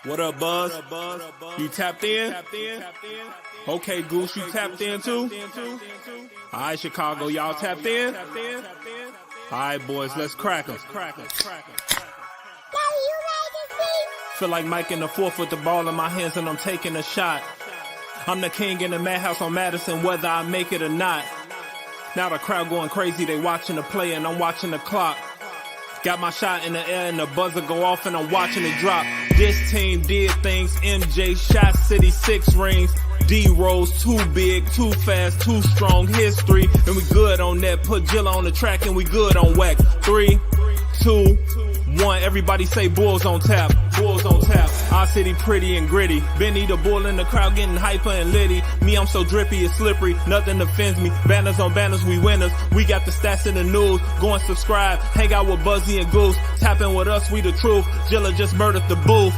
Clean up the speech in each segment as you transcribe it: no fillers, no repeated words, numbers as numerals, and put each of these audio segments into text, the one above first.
What up, Buzz? You tapped in? Okay, Goose, you tapped in too? All right, Chicago, y'all tapped in? All right, boys, let's crack 'em. Feel like Mike in the fourth with the ball in my hands and I'm taking a shot. I'm the king in the madhouse on Madison, whether I make it or not. Now the crowd going crazy, they watching the play and I'm watching the clock. Got my shot in the air and the buzzer go off and I'm watching it drop. This team did things. MJ shot City 6 rings. D-Rose too big, too fast, too strong. History, and we good on that. Put Jilla on the track and we good on whack. 3, 2, 1. Everybody say Bulls on tap. Bulls on tap. Our city pretty and gritty. Benny the bull in the crowd getting hyper and litty. Me, I'm so drippy, it's slippery. Nothing offends me. Banners on banners, we winners. We got the stats in the news. Go and subscribe. Hang out with Buzzy and Goose. Tapping with us, we the truth. Jilla just murdered the booth.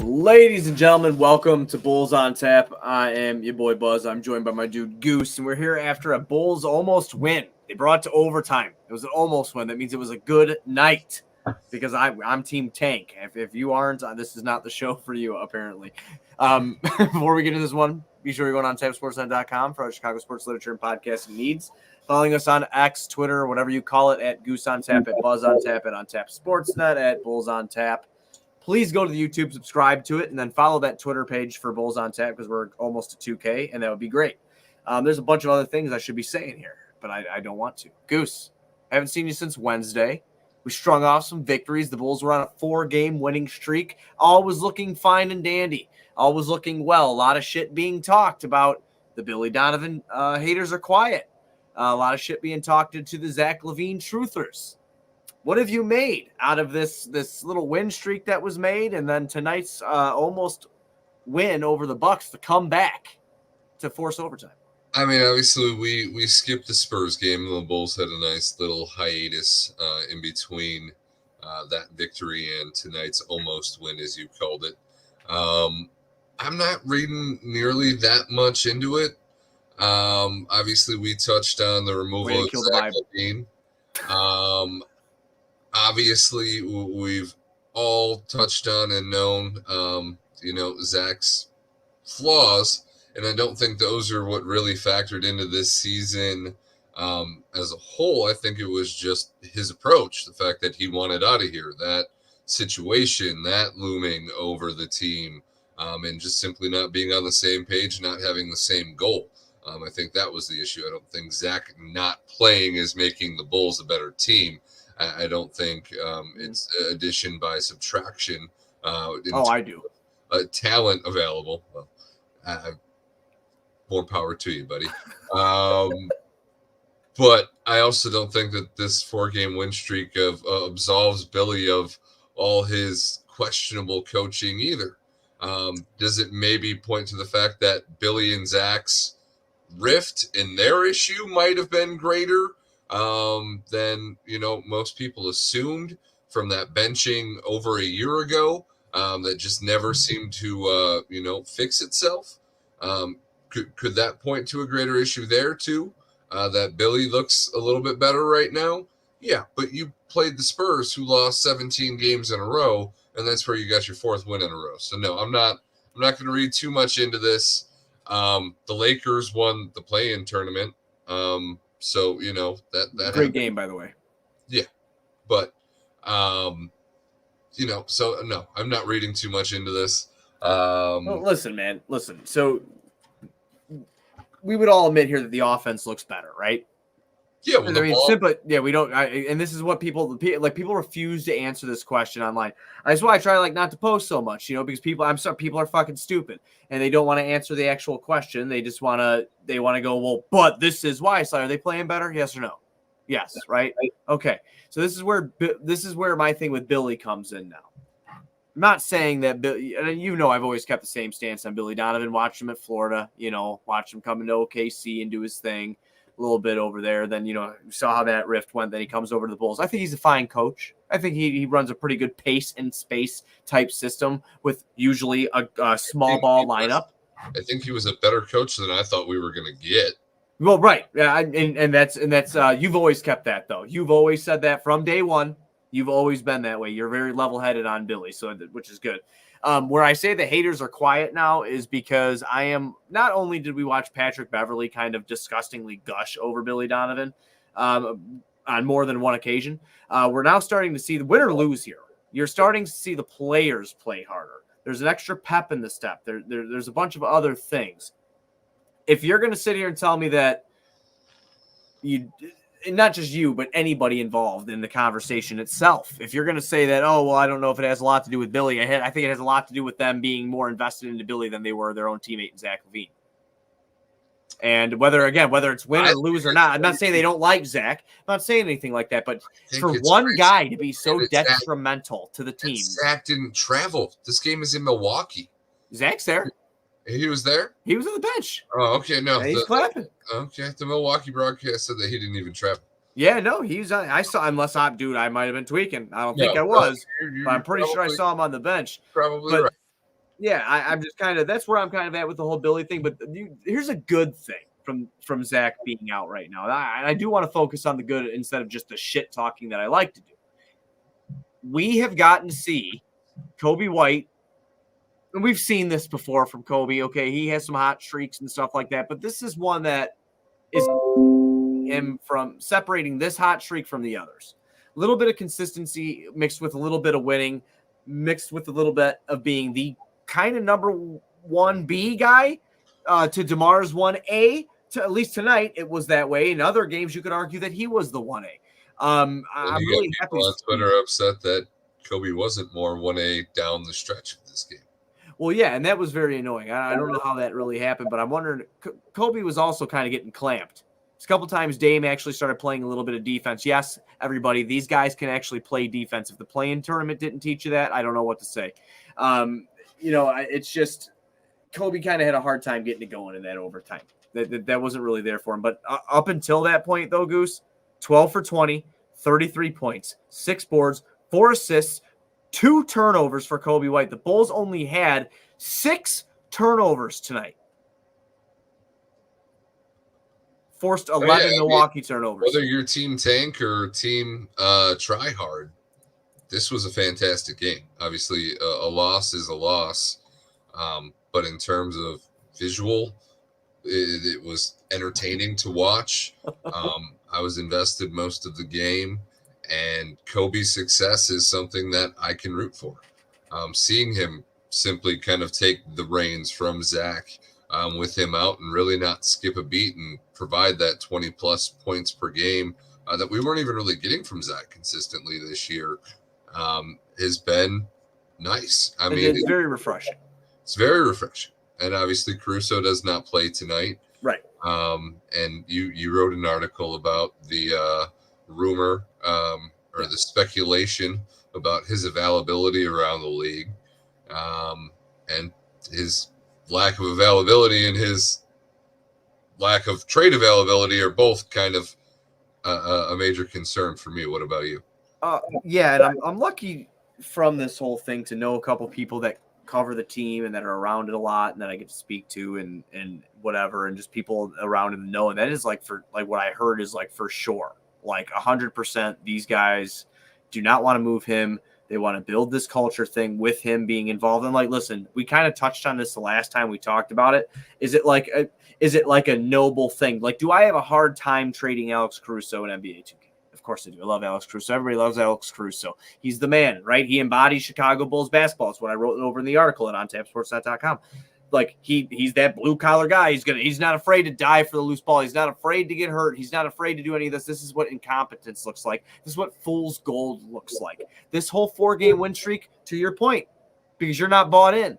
Ladies and gentlemen, welcome to Bulls on Tap. I am your boy Buzz. I'm joined by my dude Goose, and we're here after a Bulls almost win. They brought it to overtime. It was an almost win. That means it was a good night because I'm Team Tank. If you aren't, this is not the show for you, apparently. Before we get into this one, be sure you're going on tapsportsnet.com for our Chicago sports literature and podcasting needs. Following us on X, Twitter, whatever you call it, at Goose on Tap, at Buzz on Tap, at On Tap Sportsnet, at Bulls on Tap. Please go to the YouTube, subscribe to it, and then follow that Twitter page for Bulls on Tap because we're almost to 2K, and that would be great. There's a bunch of other things I should be saying here, but I don't want to. Goose, I haven't seen you since Wednesday. We strung off some victories. The Bulls were on a 4-game winning streak. All was looking fine and dandy. All was looking well. A lot of shit being talked about. The Billy Donovan haters are quiet. A lot of shit being talked to the Zach LaVine truthers. What have you made out of this little win streak that was made, and then tonight's almost win over the Bucks to come back to force overtime? I mean, obviously, we skipped the Spurs game. The Bulls had a nice little hiatus in between that victory and tonight's almost win, as you called it. I'm not reading nearly that much into it. Obviously, we touched on the removal of Zach LaVine. Obviously, we've all touched on and known, Zach's flaws, and I don't think those are what really factored into this season as a whole. I think it was just his approach, the fact that he wanted out of here, that situation, that looming over the team, and just simply not being on the same page, not having the same goal. I think that was the issue. I don't think Zach not playing is making the Bulls a better team. I don't think it's addition by subtraction. I do. Talent available. Well, more power to you, buddy. But I also don't think that this 4-game win streak absolves Billy of all his questionable coaching either. Does it maybe point to the fact that Billy and Zach's rift in their issue might have been greater than most people assumed from that benching over a year ago that just never seemed to fix itself? Could that point to a greater issue there too? That Billy looks a little bit better right now? Yeah, but you played the Spurs, who lost 17 games in a row, and that's where you got your 4th win in a row. So no, I'm not going to read too much into this. The Lakers won the play-in tournament. So, that great game, by the way. Yeah. But, so no, I'm not reading too much into this. Well, listen, man, listen. So we would all admit here that the offense looks better, right? Yeah. Well, simply, we don't. And this is what people refuse to answer this question online. That's why I try not to post so much, because people are fucking stupid and they don't want to answer the actual question. They just want to go, well, but this is why. So are they playing better? Yes or no? Yes. Right. Okay. So this is where my thing with Billy comes in now. I'm not saying that Billy, and I've always kept the same stance on Billy Donovan. Watched him at Florida, watched him come into OKC and do his thing a little bit over there. Then, you saw how that rift went. Then he comes over to the Bulls. I think he's a fine coach. I think he runs a pretty good pace and space type system with usually a small ball lineup. I think he was a better coach than I thought we were going to get. Well, right. Yeah, and that's you've always kept that though. You've always said that from day one. You've always been that way. You're very level-headed on Billy, so which is good. Where I say the haters are quiet now is because I am not only did we watch Patrick Beverley kind of disgustingly gush over Billy Donovan on more than one occasion, we're now starting to see the win or lose here. You're starting to see the players play harder. There's an extra pep in the step. There's a bunch of other things. If you're going to sit here and tell me that not just you, but anybody involved in the conversation itself, if you're going to say that, oh, well, I don't know if it has a lot to do with Billy, I think it has a lot to do with them being more invested into Billy than they were their own teammate, Zach LaVine. And whether it's win or lose or not, I'm not saying they don't like Zach. I'm not saying anything like that. But for one guy to be so detrimental to the team. Zach didn't travel. This game is in Milwaukee. Zach's there. He was there? He was on the bench. Oh, okay. No. He's clapping. Okay. The Milwaukee broadcast said that he didn't even travel. Yeah, no, he's on. I saw, unless I might have been tweaking. I don't think I was. But I'm pretty sure I saw him on the bench. Probably right. Yeah, I'm just that's where I'm kind of at with the whole Billy thing. But here's a good thing from Zach being out right now. I do want to focus on the good instead of just the shit talking that I like to do. We have gotten to see Coby White, and we've seen this before from Coby. Okay, he has some hot streaks and stuff like that, but this is one that is him from separating this hot streak from the others. A little bit of consistency mixed with a little bit of winning, mixed with a little bit of being the kind of number 1B guy to DeMar's 1A. To, at least tonight, it was that way. In other games, you could argue that he was the 1A. I'm really happy. On Twitter upset that Coby wasn't more 1A down the stretch of this game. Well, yeah, and that was very annoying. I don't know how that really happened, but I'm wondering. Coby was also kind of getting clamped. A couple times, Dame actually started playing a little bit of defense. Yes, everybody, these guys can actually play defense. If the play-in tournament didn't teach you that, I don't know what to say. It's just Coby kind of had a hard time getting it going in that overtime. That wasn't really there for him. But up until that point, though, Goose, 12 for 20, 33 points, 6 boards, 4 assists, 2 turnovers for Coby White. The Bulls only had 6 turnovers tonight. Forced 11 Milwaukee turnovers. Whether you're team tank or team try hard, this was a fantastic game. Obviously, a loss is a loss. But in terms of visual, it was entertaining to watch. I was invested most of the game, and Coby's success is something that I can root for. Seeing him simply kind of take the reins from Zach with him out and really not skip a beat and provide that 20-plus points per game that we weren't even really getting from Zach consistently this year has been nice. I mean, it's very refreshing. It's very refreshing. And obviously Caruso does not play tonight. Right. And you wrote an article about the rumor or the speculation about his availability around the league. And his lack of availability and his lack of trade availability are both kind of a major concern for me. What about you? Yeah, and I'm lucky from this whole thing to know a couple people that cover the team and that are around it a lot and that I get to speak to and whatever, and just people around him know. And that is like what I heard is like for sure, like 100%, these guys do not want to move him. They want to build this culture thing with him being involved. And like, listen, we kind of touched on this the last time we talked about it. Is it like a noble thing? Like, do I have a hard time trading Alex Caruso in NBA 2K? Of course I do. I love Alex Caruso. Everybody loves Alex Caruso. He's the man, right? He embodies Chicago Bulls basketball. It's what I wrote over in the article at ontapsportsnet.com. Like he's that blue collar guy. He's not afraid to die for the loose ball. He's not afraid to get hurt. He's not afraid to do any of this. This is what incompetence looks like. This is what fool's gold looks like. This whole 4-game win streak, to your point, because you're not bought in.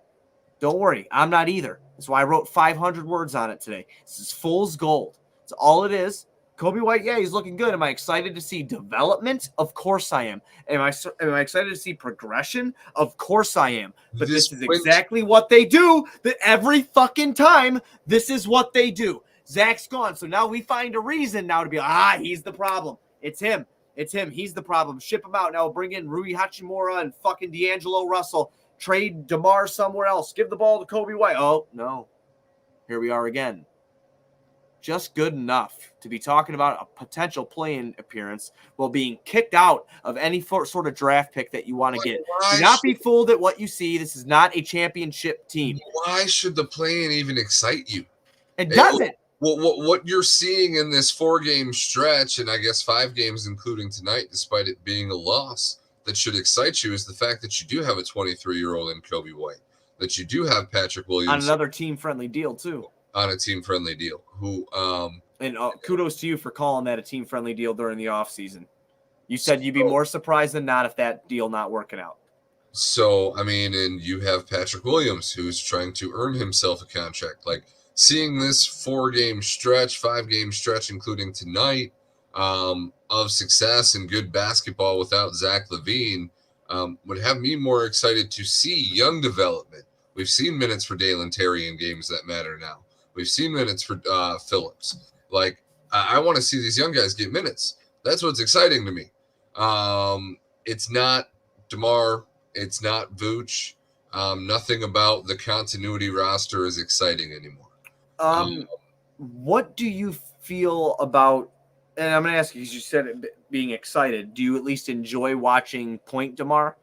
Don't worry, I'm not either. That's why I wrote 500 words on it today. This is fool's gold. That's all it is. Coby White, yeah, he's looking good. Am I excited to see development? Of course I am. Am I excited to see progression? Of course I am. But this is exactly what they do. That every fucking time, this is what they do. Zach's gone. So now we find a reason now to be like, he's the problem. It's him. It's him. He's the problem. Ship him out. Now bring in Rui Hachimura and fucking D'Angelo Russell. Trade DeMar somewhere else. Give the ball to Coby White. Oh, no. Here we are again. just good enough to be talking about a potential play-in appearance while being kicked out of any sort of draft pick that you want to get. Do not be fooled at what you see. This is not a championship team. Why should the play-in even excite you? It doesn't. What you're seeing in this 4-game stretch, and I guess 5 games including tonight, despite it being a loss, that should excite you is the fact that you do have a 23-year-old in Kobe White, that you do have Patrick Williams on another team-friendly deal too. On a team-friendly deal. And kudos to you for calling that a team-friendly deal during the offseason. You said you'd be more surprised than not if that deal not working out. So, I mean, and you have Patrick Williams, who's trying to earn himself a contract. Like, seeing this 4-game stretch, 5-game stretch, including tonight, of success and good basketball without Zach LaVine, would have me more excited to see young development. We've seen minutes for Dalen Terry in games that matter now. We've seen minutes for Phillips. Like, I want to see these young guys get minutes. That's what's exciting to me. It's not DeMar. It's not Vooch. Nothing about the continuity roster is exciting anymore. What do you feel about, and I'm going to ask you, because you said it, being excited, do you at least enjoy watching Point DeMar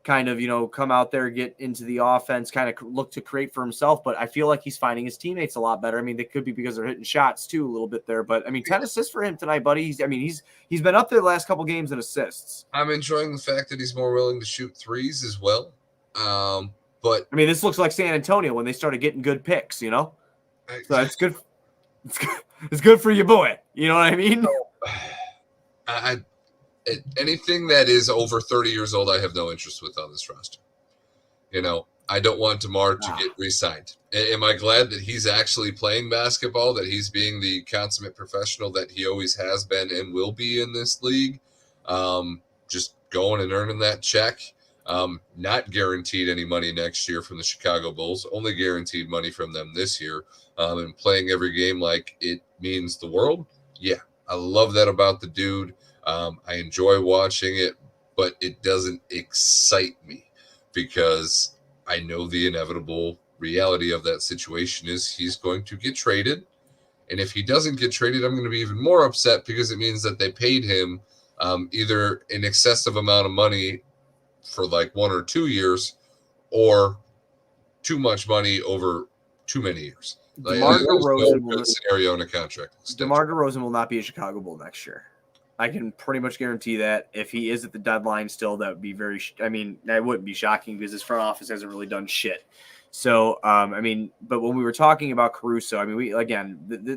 kind of, come out there, get into the offense, kind of look to create for himself? But I feel like he's finding his teammates a lot better. I mean, they could be because they're hitting shots too a little bit there, but I mean, 10 assists for him tonight, buddy. He's been up there the last couple games in assists. I'm enjoying the fact that he's more willing to shoot threes as well. But I mean, this looks like San Antonio when they started getting good picks, so it's good. It's good for your boy. You know what I mean? Anything that is over 30 years old, I have no interest with on this roster. I don't want DeMar to get re-signed. Am I glad that he's actually playing basketball, that he's being the consummate professional that he always has been and will be in this league? Just going and earning that check. Not guaranteed any money next year from the Chicago Bulls, only guaranteed money from them this year, and playing every game like it means the world. Yeah, I love that about the dude. I enjoy watching it, but it doesn't excite me because I know the inevitable reality of that situation is he's going to get traded. And if he doesn't get traded, I'm going to be even more upset because it means that they paid him either an excessive amount of money for like 1 or 2 years or too much money over too many years. DeMar DeRozan no scenario in a contract. DeMar DeRozan will not be a Chicago Bull next year. I can pretty much guarantee that. If he is at the deadline still, that would be that wouldn't be shocking because his front office hasn't really done shit. So, but when we were talking about Caruso,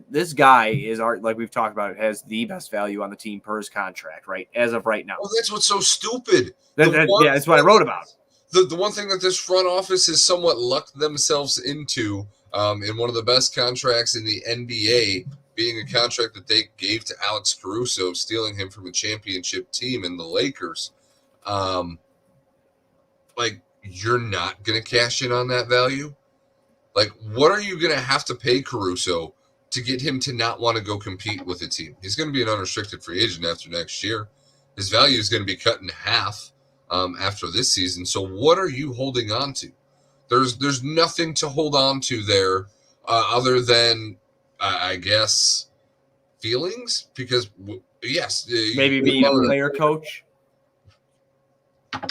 this guy is like we've talked about, it has the best value on the team per his contract, right? As of right now. Well, that's what's so stupid. That's what I wrote about. The one thing that this front office has somewhat lucked themselves into in one of the best contracts in the NBA, being a contract that they gave to Alex Caruso, stealing him from a championship team in the Lakers. You're not going to cash in on that value? Like, what are you going to have to pay Caruso to get him to not want to go compete with a team? He's going to be an unrestricted free agent after next year. His value is going to be cut in half after this season. So what are you holding on to? There's nothing to hold on to there other than, I guess, feelings. Because, yes. Maybe being a player coach.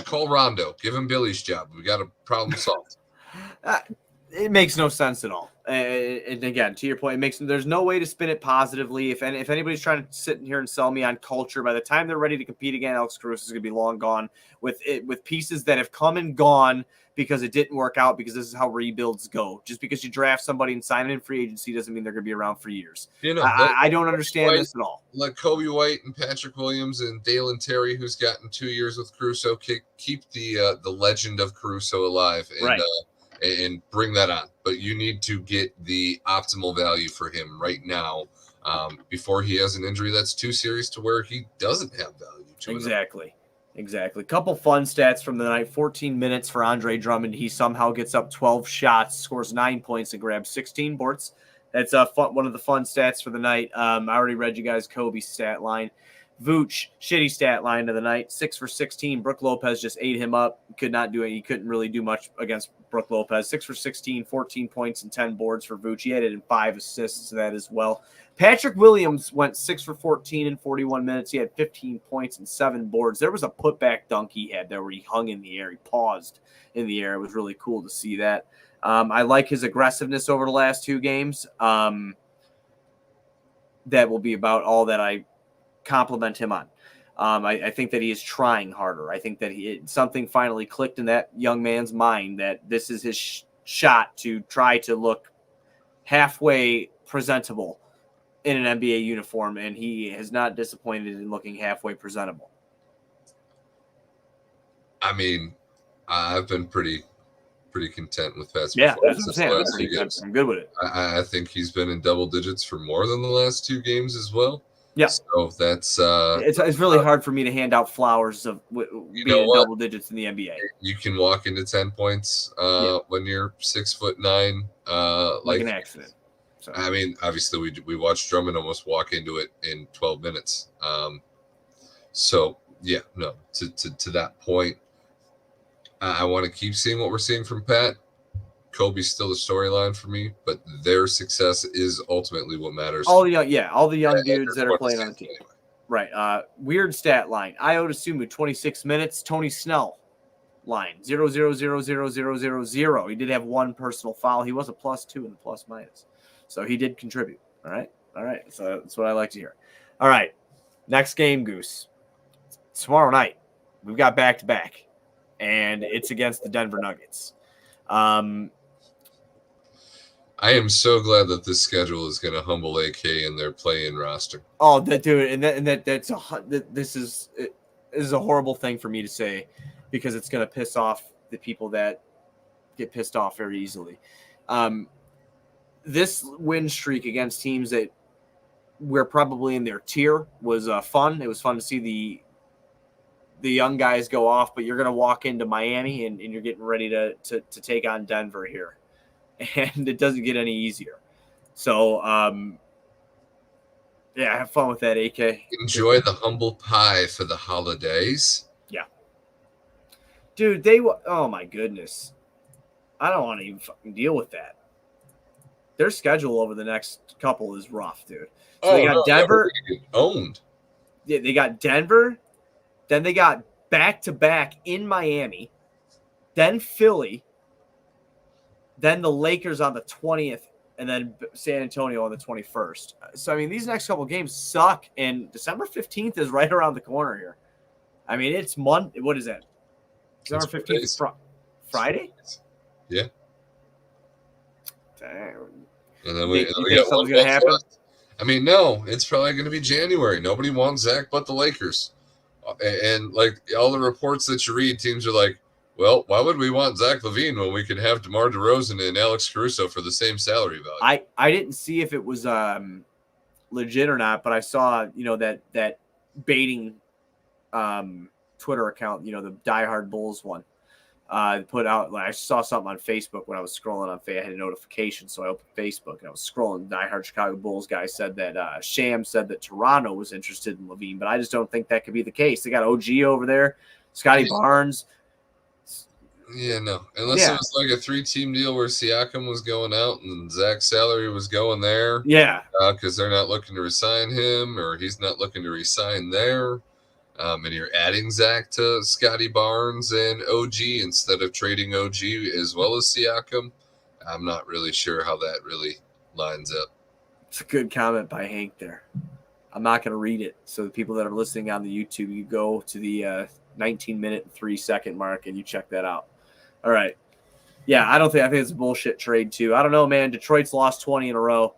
Call Rondo. Give him Billy's job. We got a problem solved. It makes no sense at all. And again, to your point, there's no way to spin it positively. If anybody's trying to sit in here and sell me on culture, by the time they're ready to compete again, Alex Caruso is going to be long gone with pieces that have come and gone because it didn't work out, because this is how rebuilds go. Just because you draft somebody and sign it in free agency doesn't mean they're going to be around for years. I don't understand this at all. Like Kobe White and Patrick Williams and Dalen Terry, who's gotten 2 years with Caruso, keep the legend of Caruso alive and bring that on. But you need to get the optimal value for him right now before he has an injury that's too serious to where he doesn't have value to Exactly. Couple fun stats from the night. 14 minutes for Andre Drummond. He somehow gets up 12 shots, scores 9 points, and grabs 16 boards. That's one of the fun stats for the night. I already read you guys Kobe's stat line. Vooch, shitty stat line of the night, 6 for 16. Brook Lopez just ate him up. Could not do it. He couldn't really do much against Brook Lopez. 6 for 16, 14 points and 10 boards for Vooch. He added in 5 assists to that as well. Patrick Williams went 6 for 14 in 41 minutes. He had 15 points and 7 boards. There was a putback dunk he had there where he hung in the air. He paused in the air. It was really cool to see that. I like his aggressiveness over the last 2 games. That will be about all that I compliment him on. I think that he is trying harder. I think that something finally clicked in that young man's mind that this is his shot to try to look halfway presentable in an NBA uniform, and he has not disappointed in looking halfway presentable. I mean, I've been pretty content with Pat's performance. That's what I'm saying. I'm good with it. I think he's been in double digits for more than the last 2 games as well. Yeah. So that's it's really hard for me to hand out flowers of being in double digits in the NBA. You can walk into 10 points when you're 6'9", like an accident. So. I mean, obviously we watched Drummond almost walk into it in 12 minutes. So yeah, no, to that point, I want to keep seeing what we're seeing from Pat. Kobe's still the storyline for me, but their success is ultimately what matters. All the young dudes that are playing on the team. Anyway. Right. Weird stat line. Ayo Dosunmu, 26 minutes. Tony Snell line 0-0-0-0-0-0-0-0. He did have 1 personal foul. He was a +2 in the plus minus. So he did contribute. All right. So that's what I like to hear. All right. Next game, Goose. Tomorrow night, we've got back-to-back, and it's against the Denver Nuggets. I am so glad that this schedule is going to humble AK in their play-in roster. Oh, that dude, this is a horrible thing for me to say because it's going to piss off the people that get pissed off very easily. This win streak against teams that we're probably in their tier was fun. It was fun to see the young guys go off, but you're going to walk into Miami and you're getting ready to take on Denver here. And it doesn't get any easier. So, have fun with that, AK. Enjoy the humble pie for the holidays. Yeah. Dude, oh my goodness. I don't want to even fucking deal with that. Their schedule over the next couple is rough, dude. So they got Denver. Owned. Yeah, they got Denver. Then they got back-to-back in Miami. Then Philly. Then the Lakers on the 20th. And then San Antonio on the 21st. So, I mean, these next couple games suck. And December 15th is right around the corner here. I mean, it's Monday. What is that? December 15th is Friday? Yeah. Damn. And then we got something's going to happen? I mean, no. It's probably going to be January. Nobody wants Zach but the Lakers. And, like, all the reports that you read, teams are like, well, why would we want Zach LaVine when we could have DeMar DeRozan and Alex Caruso for the same salary value? I didn't see if it was legit or not, but I saw, that baiting Twitter account, the Diehard Bulls one, put out, I saw something on Facebook when I was scrolling on Facebook. I had a notification, so I opened Facebook and I was scrolling. Diehard Chicago Bulls guy said that Sham said that Toronto was interested in LaVine, but I just don't think that could be the case. They got OG over there, Scotty Barnes. Yeah, no. Unless it was like a 3-team deal where Siakam was going out and Zach's salary was going there. Yeah. Because they're not looking to resign him or he's not looking to resign there. And you're adding Zach to Scotty Barnes and OG instead of trading OG as well as Siakam. I'm not really sure how that really lines up. It's a good comment by Hank there. I'm not going to read it. So the people that are listening on the YouTube, you go to the 19-minute and 3-second mark and you check that out. All right. Yeah, I think it's a bullshit trade too. I don't know, man. Detroit's lost 20 in a row.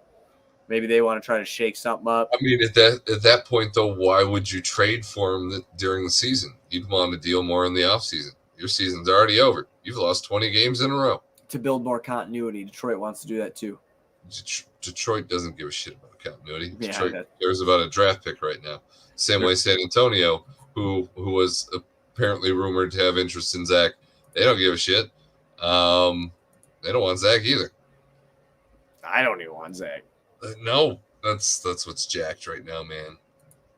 Maybe they want to try to shake something up. I mean, at that point, though, why would you trade for him during the season? You'd want to deal more in the offseason. Your season's already over. You've lost 20 games in a row. To build more continuity, Detroit wants to do that too. Detroit doesn't give a shit about continuity. Yeah, Detroit cares about a draft pick right now. Same way San Antonio, who was apparently rumored to have interest in Zach, they don't give a shit. They don't want Zach either. I don't even want Zach. No, that's what's jacked right now, man.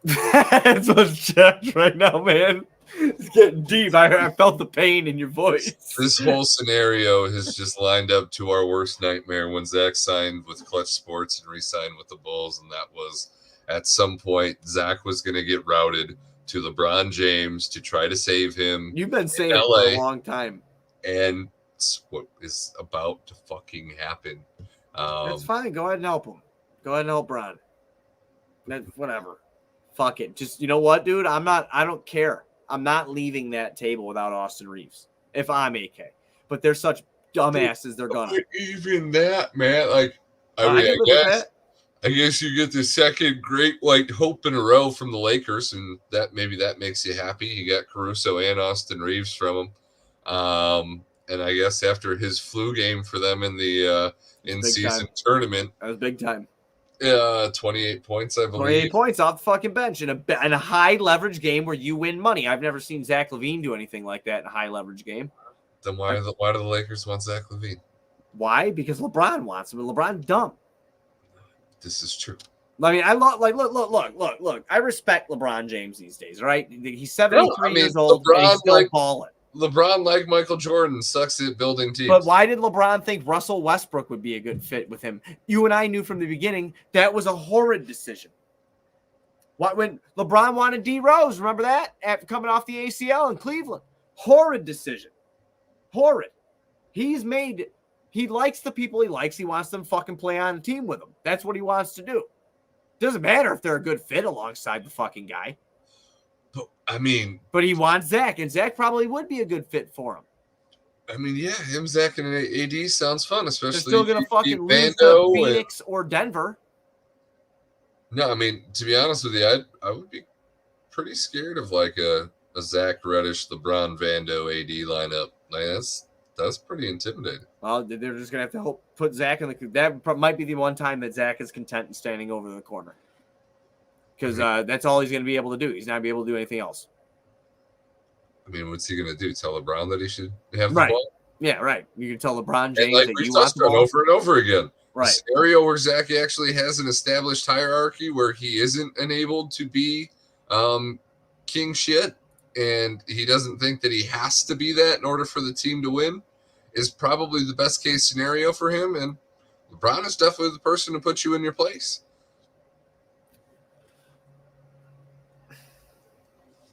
That's what's jacked right now, man. It's getting deep. I felt the pain in your voice. This whole scenario has just lined up to our worst nightmare when Zach signed with Clutch Sports and re-signed with the Bulls, and that was at some point Zach was going to get routed to LeBron James to try to save him. You've been saying it LA, for a long time. and it's what is about to fucking happen. That's fine. Go ahead and help him. Go ahead and help Bron. Whatever. Fuck it. Just, you know what, dude? I don't care. I'm not leaving that table without Austin Reeves if I'm AK. But they're such dumbasses, they're gonna. Even that, man. Like, I guess you get the second great white hope in a row from the Lakers, and that makes you happy. You got Caruso and Austin Reeves from them. And I guess after his flu game for them in the in-season tournament, that was big time. 28 points, I believe. 28 points off the fucking bench in a high leverage game where you win money. I've never seen Zach LaVine do anything like that in a high leverage game. Then why do the Lakers want Zach LaVine? Why? Because LeBron wants him, and LeBron's dumb. This is true. I mean, look. I respect LeBron James these days, right? He's 73 years old, and he's still balling. LeBron, like Michael Jordan, sucks at building teams. But why did LeBron think Russell Westbrook would be a good fit with him? You and I knew from the beginning that was a horrid decision. When LeBron wanted D Rose, remember that? After coming off the ACL in Cleveland. Horrid decision. Horrid. He likes the people he likes. He wants them to fucking play on a team with him. That's what he wants to do. Doesn't matter if they're a good fit alongside the fucking guy. But he wants Zach, and Zach probably would be a good fit for him. I mean, yeah, him, Zach, and AD sounds fun, especially. They're still going to fucking lose to Phoenix or Denver. No, I mean, to be honest with you, I would be pretty scared of like a Zach Reddish, LeBron, Vando, AD lineup. Like that's pretty intimidating. Well, they're just going to have to put Zach in the – that might be the one time that Zach is content in standing over the corner. Because that's all he's going to be able to do. He's not going to be able to do anything else. I mean, what's he going to do? Tell LeBron that he should have the ball? Yeah, right. You can tell LeBron James and that you want the ball. over and over again. Right. A scenario where Zach actually has an established hierarchy where he isn't enabled to be king shit, and he doesn't think that he has to be that in order for the team to win is probably the best case scenario for him. And LeBron is definitely the person to put you in your place.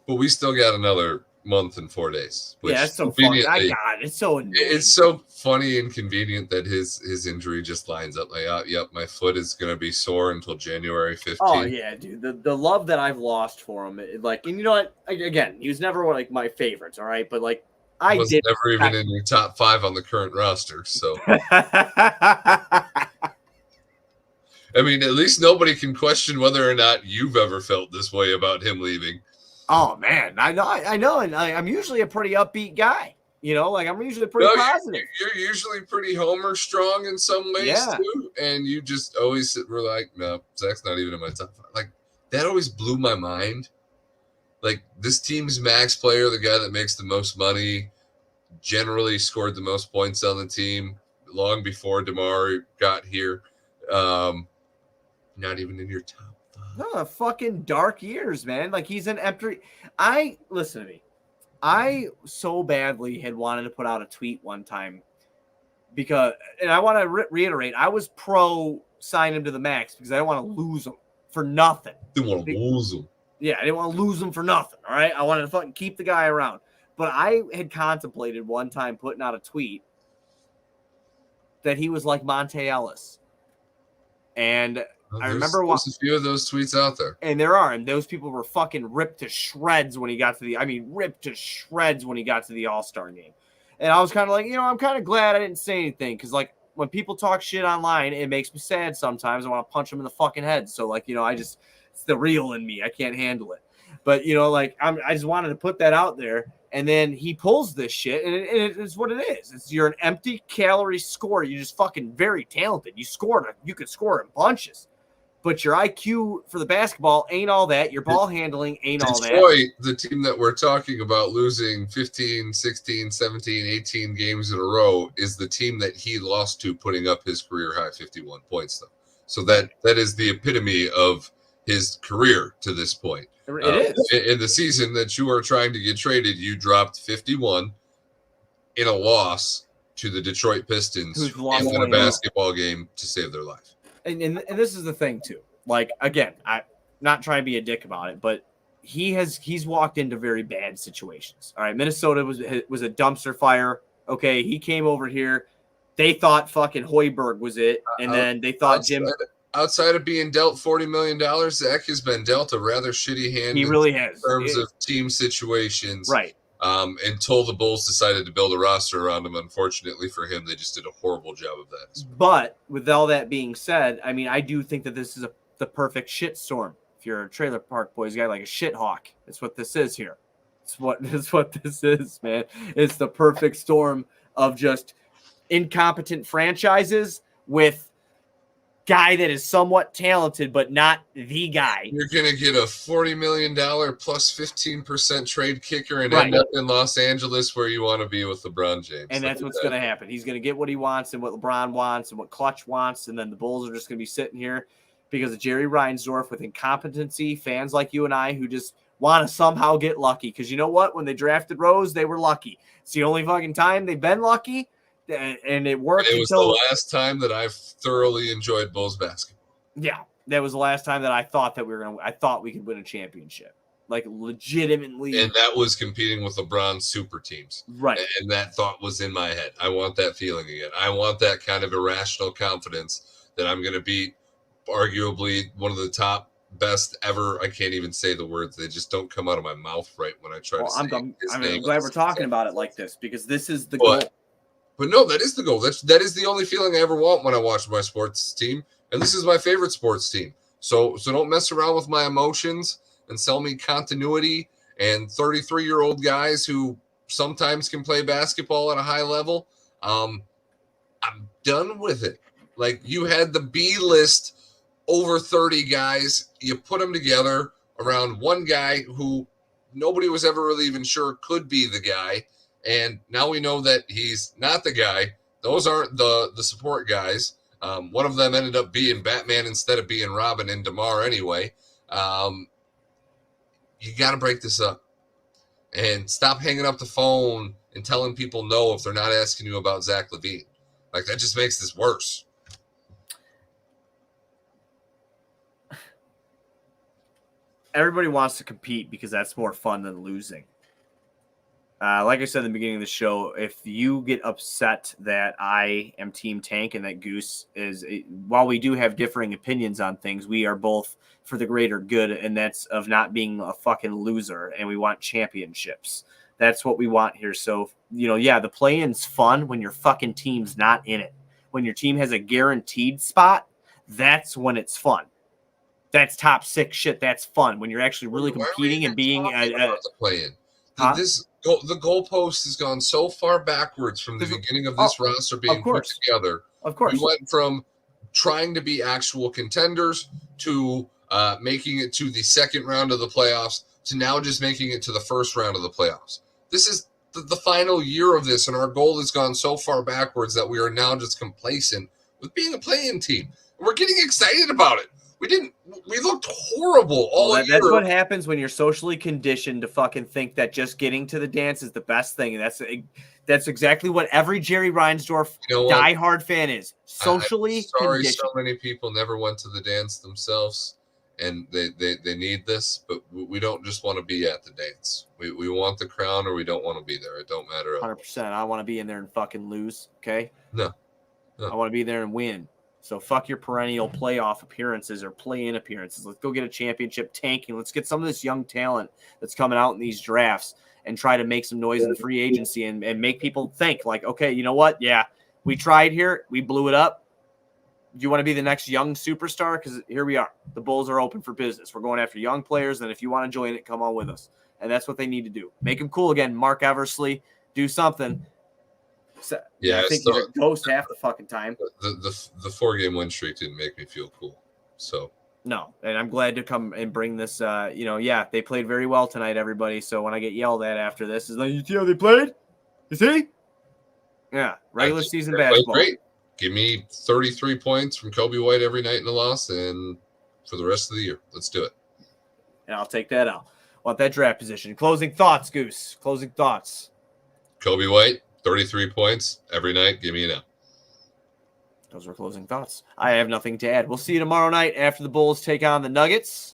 But we still got another month and 4 days. Yeah, it's so funny. It's so annoying. It's so funny and convenient that his injury just lines up. Like, yep, my foot is going to be sore until January 15th. Oh, yeah, dude. The love that I've lost for him, and you know what? Again, he was never one of my favorites, all right? But, I was never even in your top 5 on the current roster, so. I mean, at least nobody can question whether or not you've ever felt this way about him leaving. Oh, man, I know, and I'm usually a pretty upbeat guy. You know, I'm usually pretty positive. You're usually pretty Homer strong in some ways, too. And you just always were like, no, Zach's not even in my top 5. Like, that always blew my mind. Like, this team's max player, the guy that makes the most money, generally scored the most points on the team long before DeMar got here. Not even in your top 5. No, fucking dark years, man. He's an empty. Listen to me. I so badly had wanted to put out a tweet one time because, and I want to reiterate, I was pro sign him to the max because I didn't want to lose him for nothing. Didn't want to lose him. Yeah, I didn't want to lose him for nothing. All right, I wanted to fucking keep the guy around. But I had contemplated one time putting out a tweet that he was like Monte Ellis, and I remember there's a few of those tweets out there. And there are. And those people were fucking ripped to shreds when he got to the All-Star game. And I was kind of like, I'm kind of glad I didn't say anything. Because, when people talk shit online, it makes me sad sometimes. I want to punch them in the fucking head. So, it's the real in me. I can't handle it. But, I just wanted to put that out there. And then he pulls this shit, and it's what it is. You're an empty calorie scorer. You're just fucking very talented. You could score in bunches. But your IQ for the basketball ain't all that. Your ball handling ain't all that. Detroit, the team that we're talking about losing 15, 16, 17, 18 games in a row, is the team that he lost to, putting up his career high 51 points, though. So that is the epitome of his career to this point. It is. In the season that you are trying to get traded, you dropped 51 in a loss to the Detroit Pistons in a basketball game to save their life. And this is the thing too. Like, again, I'm not trying to be a dick about it, but he's walked into very bad situations. All right, Minnesota was a dumpster fire. Okay, he came over here. They thought fucking Hoiberg was it, and then they thought outside of being dealt $40 million, Zach has been dealt a rather shitty hand. He really has. In terms of team situations. Right. Until the Bulls decided to build a roster around him. Unfortunately for him, they just did a horrible job of that. But with all that being said, I mean, I do think that this is the perfect shit storm. If you're a Trailer Park Boys guy, like a shit hawk, that's what this is here. It's what this is, man. It's the perfect storm of just incompetent franchises with guy that is somewhat talented, but not the guy. You're going to get a $40 million plus 15% trade kicker and end up in Los Angeles where you want to be with LeBron James. And that's what's going to happen. He's going to get what he wants and what LeBron wants and what Clutch wants. And then the Bulls are just going to be sitting here because of Jerry Reinsdorf with incompetency, fans like you and I who just want to somehow get lucky. Because you know what? When they drafted Rose, they were lucky. It's the only fucking time they've been lucky. And it worked. It was the last time that I've thoroughly enjoyed Bulls basketball. Yeah, that was the last time that I thought that I thought we could win a championship, like legitimately. And that was competing with LeBron's super teams, right? And that thought was in my head. I want that feeling again. I want that kind of irrational confidence that I'm going to beat, arguably one of the top best ever. I can't even say the words; they just don't come out of my mouth right when I try to say. I'm glad we're talking about it like this because this is the goal. But no, that is the goal. That is the only feeling I ever want when I watch my sports team. And this is my favorite sports team. So don't mess around with my emotions and sell me continuity and 33-year-old guys who sometimes can play basketball at a high level. I'm done with it. Like, you had the B list over 30 guys. You put them together around one guy who nobody was ever really even sure could be the guy. And now we know that he's not the guy. Those aren't the support guys. One of them ended up being Batman instead of being Robin and DeMar anyway. You got to break this up. And stop hanging up the phone and telling people no if they're not asking you about Zach LaVine. Like, that just makes this worse. Everybody wants to compete because that's more fun than losing. Like I said in the beginning of the show, if you get upset that I am Team Tank and that Goose is, while we do have differing opinions on things, we are both for the greater good, and that's of not being a fucking loser, and we want championships. That's what we want here. So, the play-in's fun when your fucking team's not in it. When your team has a guaranteed spot, that's when it's fun. That's top six shit. That's fun. When you're actually really competing and being the play-in. The goalpost has gone so far backwards from the beginning of this roster being put together. Of course. We went from trying to be actual contenders to making it to the second round of the playoffs to now just making it to the first round of the playoffs. This is the final year of this, and our goal has gone so far backwards that we are now just complacent with being a play-in team. We're getting excited about it. We looked horrible all year. That's what happens when you're socially conditioned to fucking think that just getting to the dance is the best thing. And that's exactly what every Jerry Reinsdorf diehard fan is. Socially conditioned. So many people never went to the dance themselves, and they need this, but we don't just want to be at the dance. We want the crown, or we don't want to be there. It don't matter. 100%. I want to be in there and fucking lose, okay? No. I want to be there and win. So fuck your perennial playoff appearances or play-in appearances. Let's go get a championship tanking. Let's get some of this young talent that's coming out in these drafts and try to make some noise in free agency and make people think like, okay, you know what? Yeah, we tried here. We blew it up. Do you want to be the next young superstar? Because here we are. The Bulls are open for business. We're going after young players, and if you want to join it, come on with us. And that's what they need to do. Make them cool again. Mark Eversley, do something. So, yeah, I think you're a ghost half the fucking time. The 4-game win streak didn't make me feel cool. So no, and I'm glad to come and bring this. They played very well tonight, everybody. So when I get yelled at after this, is like, you see how they played? You see? Yeah, regular season basketball. Great. Give me 33 points from Kobe White every night in the loss, and for the rest of the year. Let's do it. And I'll take that out. Want that draft position. Closing thoughts, Goose. Closing thoughts. Kobe White, 33 points every night. Give me an L. Those were closing thoughts. I have nothing to add. We'll see you tomorrow night after the Bulls take on the Nuggets.